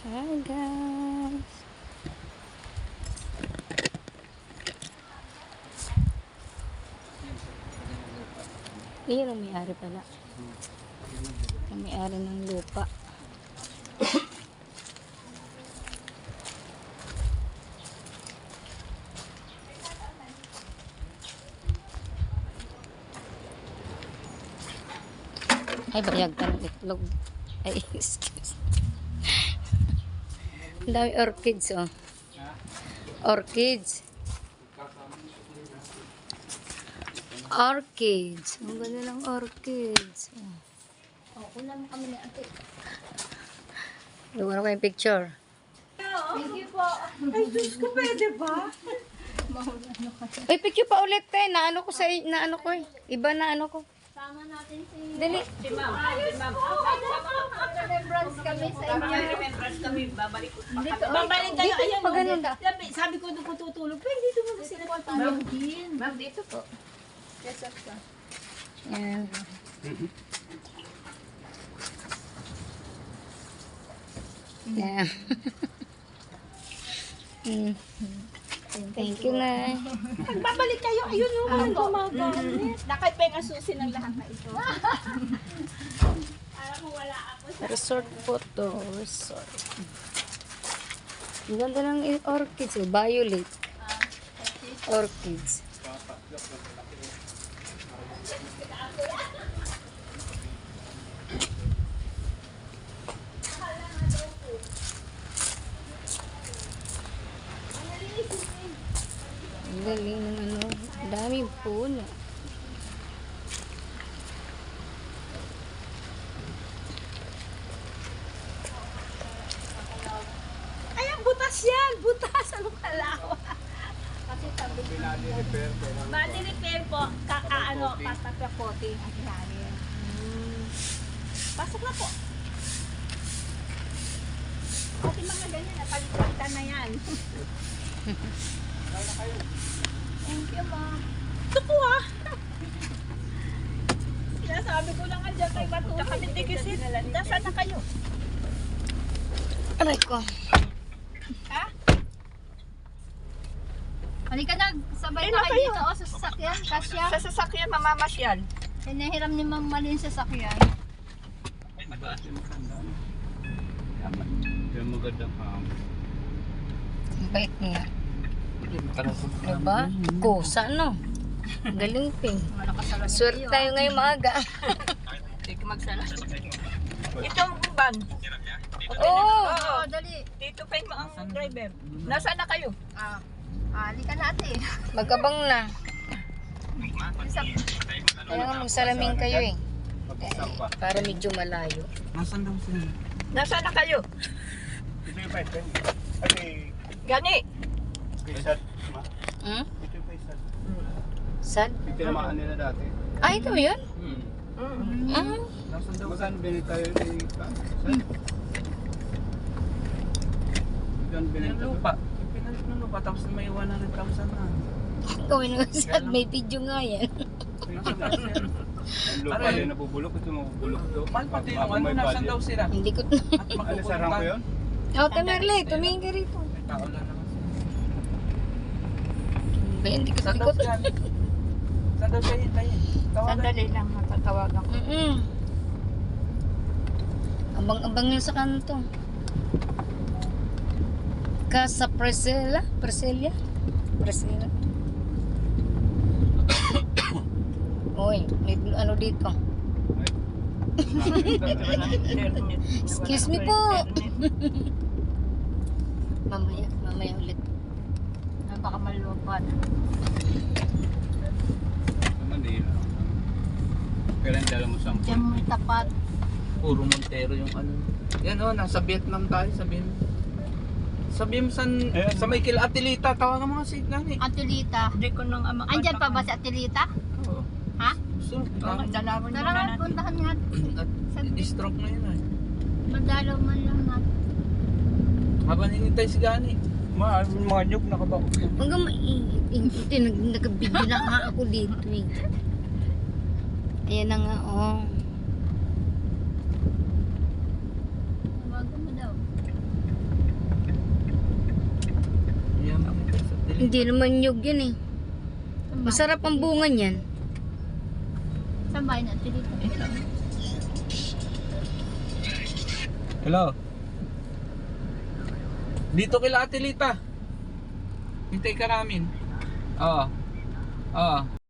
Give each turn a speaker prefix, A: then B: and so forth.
A: Hi guys. Iyan ang may-ari pala. Ang may-ari ng lupa. Ay, bayag ka ng itlog. Ay, excuse. Ang dami orchids, oh. Orchids. Orchids. Ang ganda ng orchids. Oh, kunan mo kami ni ate. Lugar ko yung picture.
B: Thank you po. Ay, Diyos ko, pwede ba?
A: Ay, picture pa ulit eh. Naano ko sa, naano ko eh. Iba na ano ko.
B: Sama natin si...
A: Dali.
B: Si ma'am. Si ma'am. Remembrance kami sa inyo. Remembrance kami. Babalik ko. Babalik kayo.
A: Dito
B: Ayan.
A: pa ganun da.
B: Sabi ko doon ko tutulog. Pero dito mo kasi nagpapalog. Ma'am, dito po. Yes, sir.
A: Yan. Yan. Thank you, Nay.
B: Pagbabalik kayo, ayun yung mga gumagamit. Nakipeng asusin ang lahat na ito. Para kung wala ako sa...
A: Resort photo. Resort. Ang ganda ng orchids. Oh. Violet. Orchids. Ang galing ng ano. Daming puno.
B: Ayan, butas yan! Butas! Anong kalawa? Kasi tabi. Body repair po. Patatapoting ang ilalim. Pasok na po. Pati mga ganyan, napalitan na yan. Thank you, ma'am. Ito po ah. Sinasabi ko lang andyan kay Batuta kami tigisit. Nasaan na kayo?
A: Aray ko.
B: Ha?
C: Halika na, sabay
B: Ayun
C: na
B: na
C: kayo
B: kayo.
C: dito sa sasakyan. Kasya,
B: Sa sasakyan, mamamasyal.
C: hinahiram ni Ma'am Malin sa sasakyan.
D: Yung magandang
A: Ang bait nga. Diba? Kusa, no? Galing ping.
C: Malakas sa
A: Swerte tayo ngayong maaga.
B: Hindi ka magsala. Itong van.
A: Oo!
C: Oo, dali.
B: Dito pa yung mga driver. Nasaan na kayo?
C: Halika na ate.
A: Magkabang na. Kaya nga magsalamin kayo eh. Para medyo malayo.
D: Nasaan daw sila?
B: Nasaan na kayo?
D: Ito yung paisa. Ay,
B: Gani.
D: paisa.
A: Hmm?
D: Ito yung paisa.
A: Sad?
D: Ito yung mga nila dati.
A: Ah, ito yun? Ah,
D: Nasaan daw? Magkano binili tayo ni Pa? Saan? Magkano binili
E: Yung
D: tayo?
E: lupa. Pinalit ng lupa tapos may 100,000 na.
A: gawin mo sad. May video nga yan.
D: Ang lupa din nabubulok. Ito mabubulok to.
E: Mahal pati yung
D: Bago
E: ano,
D: may
E: nasan
D: budget.
E: daw sila?
A: Hindi ko...
E: At
D: Ano sa rank ko yun?
A: Oh, Tamerle, tumingin ka rito.
E: May tao lang naman sila.
A: Ba, hindi ko
E: Saan daw
A: tikot.
E: siya? Saan daw siya hintayin? Tawagan.
B: Sandali lang, matatawagan ko.
A: Abang-abang yun sa kanto. Casa Presela? Presela? Presela? Uy, may ano dito. Excuse me po. Mamaya ulit.
C: Baka malupan.
D: Manila. Kailan dala mo sa
C: Diyan mo tapat.
E: Puro Montero yung ano. Yan o, nasa Vietnam tayo. Sabihin mo sa may kila Atilita. Tawagan mo nga si Nani.
C: Atilita.
B: Hindi ko nang ama.
C: Andyan pa ba si Atilita?
E: Oo.
C: Ha?
E: So,
B: Dalawin mo
C: Tara
B: na
C: na,
B: natin.
C: puntahan nga.
E: stroke na yun ay.
C: Madalaw man lang natin.
E: Habang hinintay si Gani. Mga nyug nakabako.
A: Hanggang mainit. Nagabigyo na nga ako dito eh. Ayan na nga, oh.
C: Tawagan mo daw.
A: Hindi naman nyug yan eh. Masarap ang bunga niyan.
C: Saan ba yun Ate Lita?
E: Hello. Dito kila Ate Lita. Hintay ka namin. Oo. Oo.